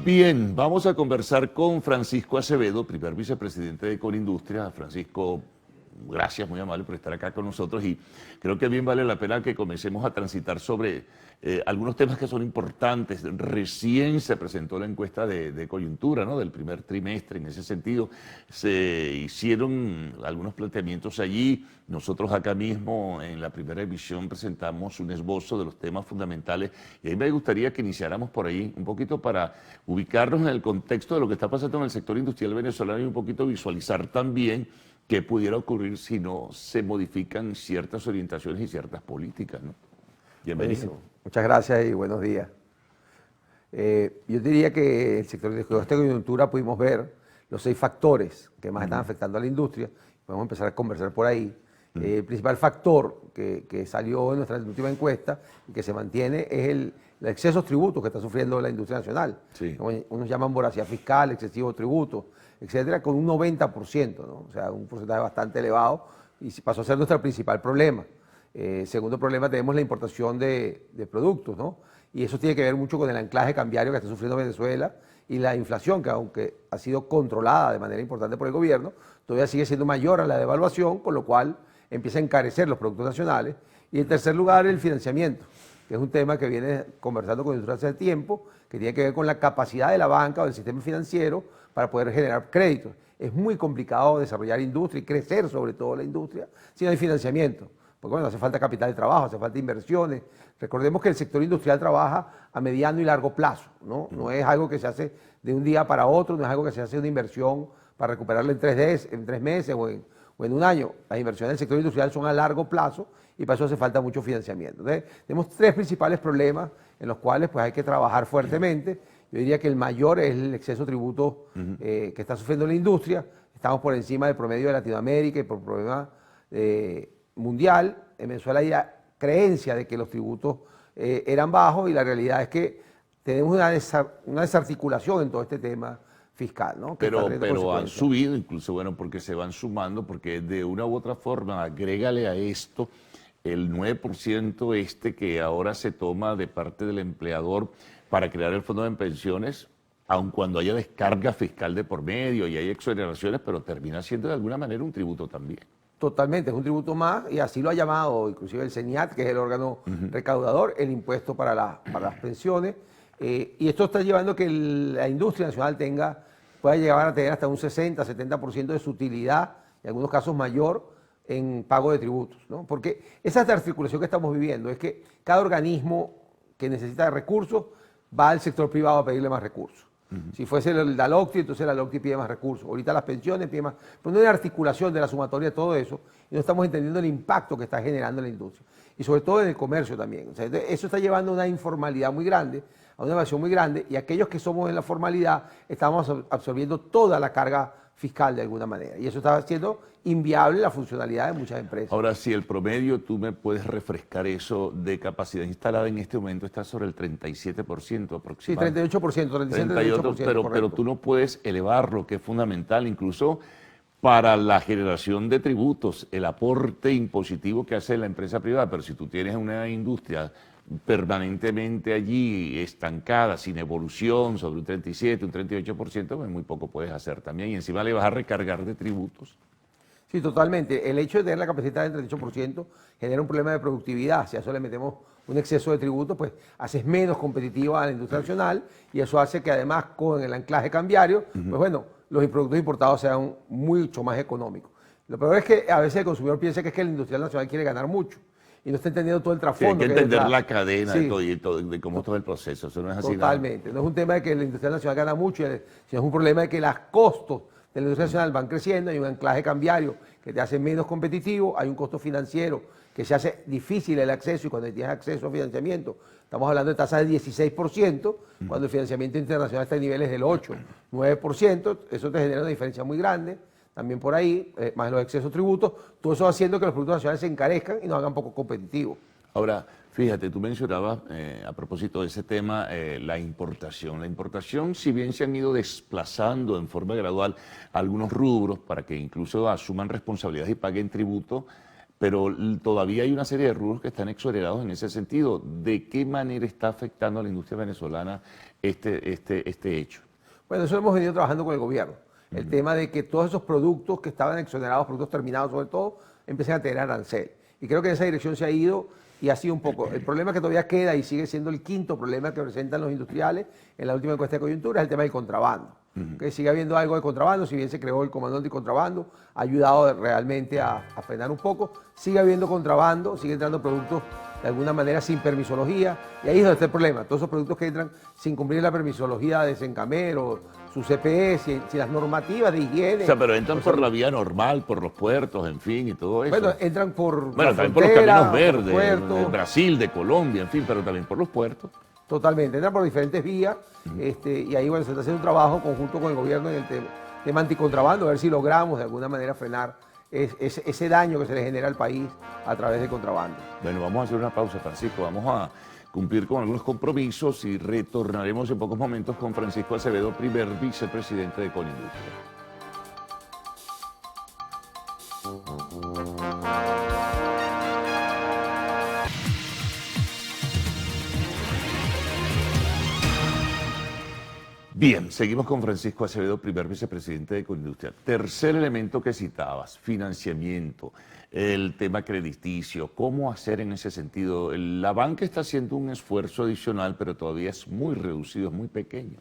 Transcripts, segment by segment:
Bien, vamos a conversar con Francisco Acevedo, primer vicepresidente de Colindustria. Francisco, gracias, muy amable por estar acá con nosotros y creo que bien vale la pena que comencemos a transitar sobre algunos temas que son importantes. Recién se presentó la encuesta de coyuntura, ¿no?, del primer trimestre. En ese sentido, se hicieron algunos planteamientos allí. Nosotros acá mismo en la primera emisión presentamos un esbozo de los temas fundamentales y a mí me gustaría que iniciáramos por ahí un poquito para ubicarnos en el contexto de lo que está pasando en el sector industrial venezolano y un poquito visualizar también qué pudiera ocurrir si no se modifican ciertas orientaciones y ciertas políticas, ¿no? Bienvenido. Buenísimo. Muchas gracias y buenos días. Yo diría que el sector de esta coyuntura pudimos ver los 6 factores que más están afectando a la industria. Podemos empezar a conversar por ahí. El principal factor que salió en nuestra última encuesta y que se mantiene es el excesos tributos que está sufriendo la industria nacional. Sí. Unos llaman voracidad fiscal, excesivos tributos, etcétera, con un 90%, ¿no? O sea, un porcentaje bastante elevado y pasó a ser nuestro principal problema. Segundo problema, tenemos la importación de productos, ¿no? Y eso tiene que ver mucho con el anclaje cambiario que está sufriendo Venezuela y la inflación, que aunque ha sido controlada de manera importante por el gobierno, todavía sigue siendo mayor a la devaluación, con lo cual empieza a encarecer los productos nacionales. Y en tercer lugar, el financiamiento, que es un tema que viene conversando con nosotros hace tiempo, que tiene que ver con la capacidad de la banca o del sistema financiero para poder generar créditos. Es muy complicado desarrollar industria y crecer sobre todo la industria si no hay financiamiento. Porque bueno, hace falta capital de trabajo, hace falta inversiones. Recordemos que el sector industrial trabaja a mediano y largo plazo, ¿no? No es algo que se hace de un día para otro, no es algo que se hace una inversión para recuperarla en 3 meses o en un año. Las inversiones del sector industrial son a largo plazo y para eso hace falta mucho financiamiento. Entonces, tenemos 3 principales problemas en los cuales pues, hay que trabajar fuertemente. Yo diría que el mayor es el exceso de tributos que está sufriendo la industria. Estamos por encima del promedio de Latinoamérica y por problema mundial. En Venezuela hay la creencia de que los tributos eran bajos y la realidad es que tenemos una desarticulación en todo este tema fiscal, ¿no? Pero han subido incluso, bueno, porque se van sumando, porque de una u otra forma, agrégale a esto el 9% que ahora se toma de parte del empleador para crear el fondo de pensiones, aun cuando haya descarga fiscal de por medio y hay exoneraciones, pero termina siendo de alguna manera un tributo también. Totalmente, es un tributo más y así lo ha llamado inclusive el CENIAT, que es el órgano recaudador, el impuesto para las pensiones. Y esto está llevando a que la industria nacional pueda llegar a tener hasta un 60-70% de su utilidad, en algunos casos mayor, en pago de tributos, ¿no? Porque esa articulación que estamos viviendo es que cada organismo que necesita recursos va al sector privado a pedirle más recursos. Si fuese la LOCTI, entonces la LOCTI pide más recursos. Ahorita las pensiones piden más. Pero no hay articulación de la sumatoria de todo eso y no estamos entendiendo el impacto que está generando en la industria. Y sobre todo en el comercio también. O sea, eso está llevando a una informalidad muy grande, a una evasión muy grande y aquellos que somos en la formalidad estamos absorbiendo toda la carga fiscal de alguna manera. Y eso está haciendo inviable la funcionalidad de muchas empresas. Ahora, si el promedio, tú me puedes refrescar eso, de capacidad instalada en este momento está sobre el 37% aproximadamente. Sí, 38%, 37-38%. Pero tú no puedes elevarlo, que es fundamental, incluso para la generación de tributos, el aporte impositivo que hace la empresa privada. Pero si tú tienes una industria permanentemente allí estancada, sin evolución, sobre un 37, un 38%, pues muy poco puedes hacer también. Y encima le vas a recargar de tributos. Sí, totalmente. El hecho de tener la capacidad del 38% genera un problema de productividad. Si a eso le metemos un exceso de tributos, pues haces menos competitiva a la industria nacional y eso hace que además con el anclaje cambiario, pues bueno, los productos importados sean mucho más económicos. Lo peor es que a veces el consumidor piensa que es que el industrial nacional quiere ganar mucho y no está entendiendo todo el trasfondo. Sí, hay que entender la cadena de cómo todo el proceso. Eso no es así. Totalmente. No es un tema de que la industria nacional gana mucho, sino es un problema de que los costos de la industria nacional van creciendo, hay un anclaje cambiario que te hace menos competitivo, hay un costo financiero que se hace difícil el acceso y cuando tienes acceso a financiamiento, estamos hablando de tasas de 16%, cuando el financiamiento internacional está en niveles del 8, 9%, eso te genera una diferencia muy grande, también por ahí, más los excesos tributos, todo eso haciendo que los productos nacionales se encarezcan y nos hagan poco competitivos. Ahora, fíjate, tú mencionabas, a propósito de ese tema, la importación. La importación, si bien se han ido desplazando en forma gradual algunos rubros para que incluso asuman responsabilidades y paguen tributo, pero todavía hay una serie de rubros que están exonerados en ese sentido. ¿De qué manera está afectando a la industria venezolana este hecho? Bueno, eso lo hemos venido trabajando con el gobierno. El tema de que todos esos productos que estaban exonerados, productos terminados sobre todo, empiezan a tener arancel. Y creo que en esa dirección se ha ido y ha sido un poco. El problema que todavía queda y sigue siendo el quinto problema que presentan los industriales en la última encuesta de coyuntura es el tema del contrabando. Que sigue habiendo algo de contrabando, si bien se creó el comando anticontrabando, ha ayudado realmente a frenar un poco. Sigue habiendo contrabando, sigue entrando productos de alguna manera sin permisología, y ahí es donde está el problema. Todos esos productos que entran sin cumplir la permisología de Sencamer o su CPE, sin las normativas de higiene. O sea, pero entran por la vía normal, por los puertos, en fin, y todo eso. Bueno, entran por bueno, la también frontera, por los caminos por verdes, los puertos. de Brasil, de Colombia, en fin, pero también por los puertos. Totalmente, entran por diferentes vías, y ahí bueno, se está haciendo un trabajo conjunto con el gobierno en el tema anticontrabando, a ver si logramos de alguna manera frenar ese daño que se le genera al país a través del contrabando. Bueno, vamos a hacer una pausa, Francisco. Vamos a cumplir con algunos compromisos y retornaremos en pocos momentos con Francisco Acevedo, primer vicepresidente de Colindustria. Bien, seguimos con Francisco Acevedo, primer vicepresidente de Colindustria. Tercer elemento que citabas, financiamiento, el tema crediticio. ¿Cómo hacer en ese sentido? La banca está haciendo un esfuerzo adicional, pero todavía es muy reducido, es muy pequeño.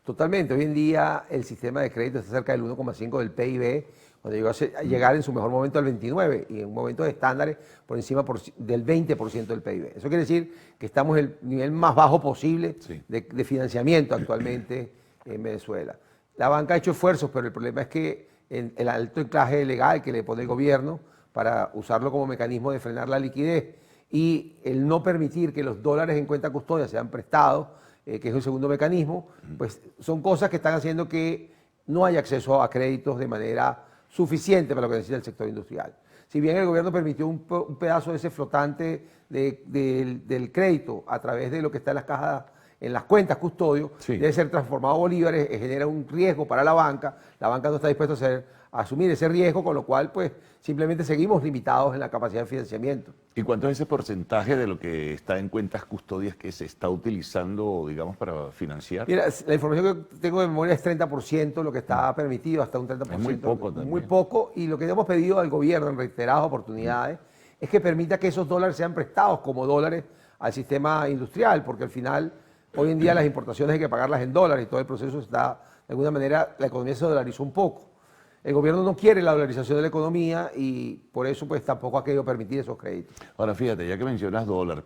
Totalmente. Hoy en día el sistema de crédito está cerca del 1,5 del PIB, cuando llegó a llegar en su mejor momento al 29 y en un momento de estándares por encima del 20% del PIB. Eso quiere decir que estamos en el nivel más bajo posible de financiamiento actualmente en Venezuela. La banca ha hecho esfuerzos, pero el problema es que el alto anclaje legal que le pone el gobierno para usarlo como mecanismo de frenar la liquidez y el no permitir que los dólares en cuenta custodia sean prestados, que es el segundo mecanismo, pues son cosas que están haciendo que no haya acceso a créditos de manera suficiente para lo que necesita el sector industrial. Si bien el gobierno permitió un pedazo de ese flotante del crédito a través de lo que está en las cajas, en las cuentas custodio, debe ser transformado a bolívares, genera un riesgo para la banca no está dispuesta a asumir ese riesgo, con lo cual pues simplemente seguimos limitados en la capacidad de financiamiento. ¿Y cuánto es ese porcentaje de lo que está en cuentas custodias que se está utilizando, digamos, para financiar? Mira, la información que tengo de memoria es 30% lo que está permitido, hasta un 30%. Es muy poco también. Muy poco, y lo que hemos pedido al gobierno en reiteradas oportunidades es que permita que esos dólares sean prestados como dólares al sistema industrial, porque al final, hoy en día las importaciones hay que pagarlas en dólares y todo el proceso está, de alguna manera, la economía se dolarizó un poco. El gobierno no quiere la dolarización de la economía y por eso pues tampoco ha querido permitir esos créditos. Ahora fíjate, ya que mencionas dólar,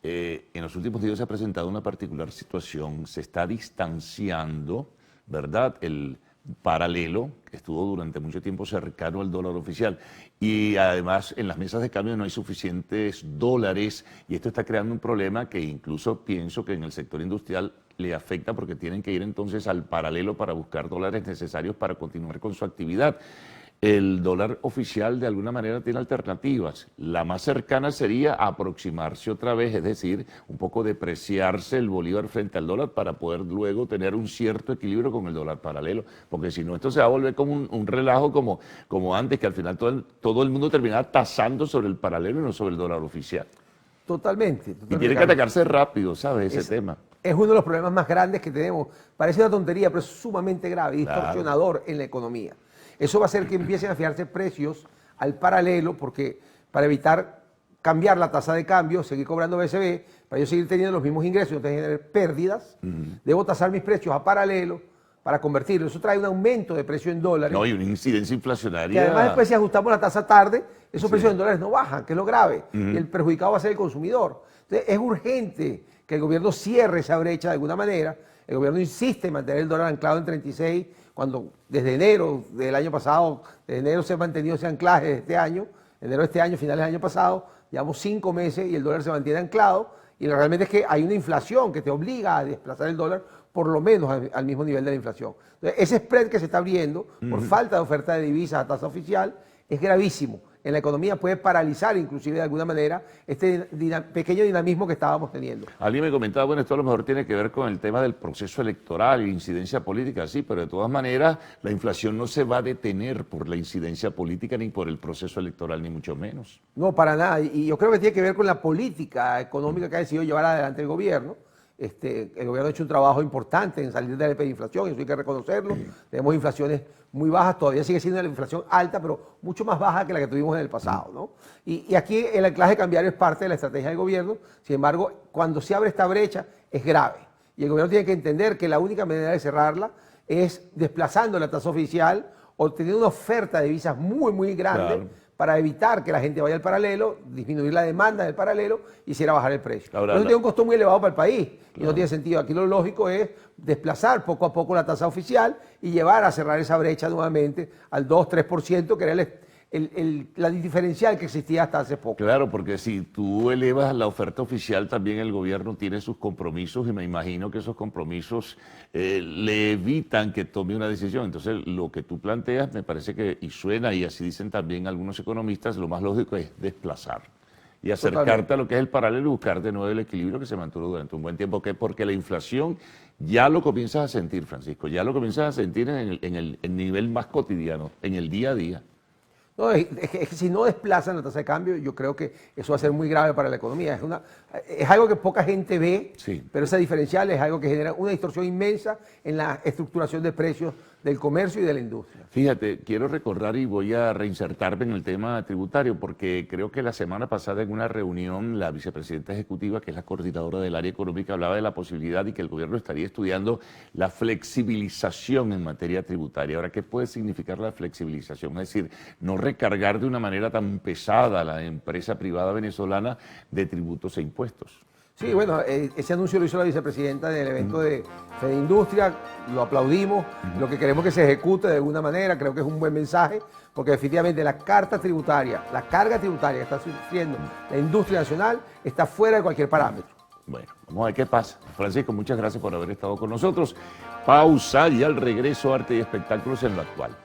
en los últimos días se ha presentado una particular situación, se está distanciando, ¿verdad?, el paralelo, que estuvo durante mucho tiempo cercano al dólar oficial, y además en las mesas de cambio no hay suficientes dólares, y esto está creando un problema que incluso pienso que en el sector industrial le afecta porque tienen que ir entonces al paralelo para buscar dólares necesarios para continuar con su actividad. El dólar oficial de alguna manera tiene alternativas. La más cercana sería aproximarse otra vez, es decir, un poco depreciarse el bolívar frente al dólar para poder luego tener un cierto equilibrio con el dólar paralelo, porque si no esto se va a volver como un relajo como antes, que al final todo el mundo terminaba tasando sobre el paralelo y no sobre el dólar oficial. Totalmente. Y tiene que atacarse rápido, ¿sabes? Ese tema. Es uno de los problemas más grandes que tenemos. Parece una tontería, pero es sumamente grave y distorsionador en la economía. Eso va a hacer que empiecen a fijarse precios al paralelo, porque para evitar cambiar la tasa de cambio, seguir cobrando BCB, para yo seguir teniendo los mismos ingresos y no tener pérdidas, debo tasar mis precios a paralelo para convertirlo. Eso trae un aumento de precio en dólares. No, y una incidencia inflacionaria. Que además después si ajustamos la tasa tarde, esos precios en dólares no bajan, que es lo grave. Y el perjudicado va a ser el consumidor. Entonces es urgente que el gobierno cierre esa brecha de alguna manera. El gobierno insiste en mantener el dólar anclado en 36, cuando desde enero del año pasado, desde enero se ha mantenido ese anclaje de este año, enero de este año, finales del año pasado, llevamos 5 meses y el dólar se mantiene anclado, y realmente es que hay una inflación que te obliga a desplazar el dólar por lo menos al mismo nivel de la inflación. Entonces, ese spread que se está abriendo por falta de oferta de divisas a tasa oficial es gravísimo. en la economía puede paralizar inclusive de alguna manera este pequeño dinamismo que estábamos teniendo. Alguien me comentaba, bueno, esto a lo mejor tiene que ver con el tema del proceso electoral y incidencia política, sí, pero de todas maneras la inflación no se va a detener por la incidencia política ni por el proceso electoral, ni mucho menos. No, para nada. Y yo creo que tiene que ver con la política económica que ha decidido llevar adelante el gobierno. El gobierno ha hecho un trabajo importante en salir de la hiperinflación, eso hay que reconocerlo. Tenemos inflaciones muy bajas, todavía sigue siendo la inflación alta, pero mucho más baja que la que tuvimos en el pasado, ¿no? Y aquí el anclaje cambiario es parte de la estrategia del gobierno. Sin embargo, cuando se abre esta brecha es grave. Y el gobierno tiene que entender que la única manera de cerrarla es desplazando la tasa oficial o teniendo una oferta de divisas muy, muy grande. Claro. Para evitar que la gente vaya al paralelo, disminuir la demanda del paralelo y hiciera bajar el precio. Ahora, eso tiene un costo muy elevado para el país, claro, y no tiene sentido. Aquí lo lógico es desplazar poco a poco la tasa oficial y llevar a cerrar esa brecha nuevamente al 2-3%, que era la diferencial que existía hasta hace poco. Claro, porque si tú elevas la oferta oficial, también el gobierno tiene sus compromisos y me imagino que esos compromisos le evitan que tome una decisión. Entonces, lo que tú planteas me parece que, y suena, y así dicen también algunos economistas, lo más lógico es desplazar y acercarte a lo que es el paralelo y buscar de nuevo el equilibrio que se mantuvo durante un buen tiempo, porque la inflación ya lo comienzas a sentir, Francisco, ya lo comienzas a sentir en el nivel más cotidiano, en el día a día. No, es que si no desplazan la tasa de cambio, yo creo que eso va a ser muy grave para la economía. Es algo que poca gente ve, sí, pero esa diferencial es algo que genera una distorsión inmensa en la estructuración de precios del comercio y de la industria. Fíjate, quiero recordar y voy a reinsertarme en el tema tributario, porque creo que la semana pasada en una reunión la vicepresidenta ejecutiva, que es la coordinadora del área económica, hablaba de la posibilidad y que el gobierno estaría estudiando la flexibilización en materia tributaria. Ahora, ¿qué puede significar la flexibilización? Es decir, no recargar de una manera tan pesada a la empresa privada venezolana de tributos e impuestos. Sí, bueno, ese anuncio lo hizo la vicepresidenta en el evento de Fede Industria, lo aplaudimos, lo que queremos que se ejecute de alguna manera, creo que es un buen mensaje, porque definitivamente la carga tributaria que está sufriendo la industria nacional está fuera de cualquier parámetro. Bueno, vamos a ver qué pasa. Francisco, muchas gracias por haber estado con nosotros. Pausa y al regreso, arte y espectáculos en lo actual.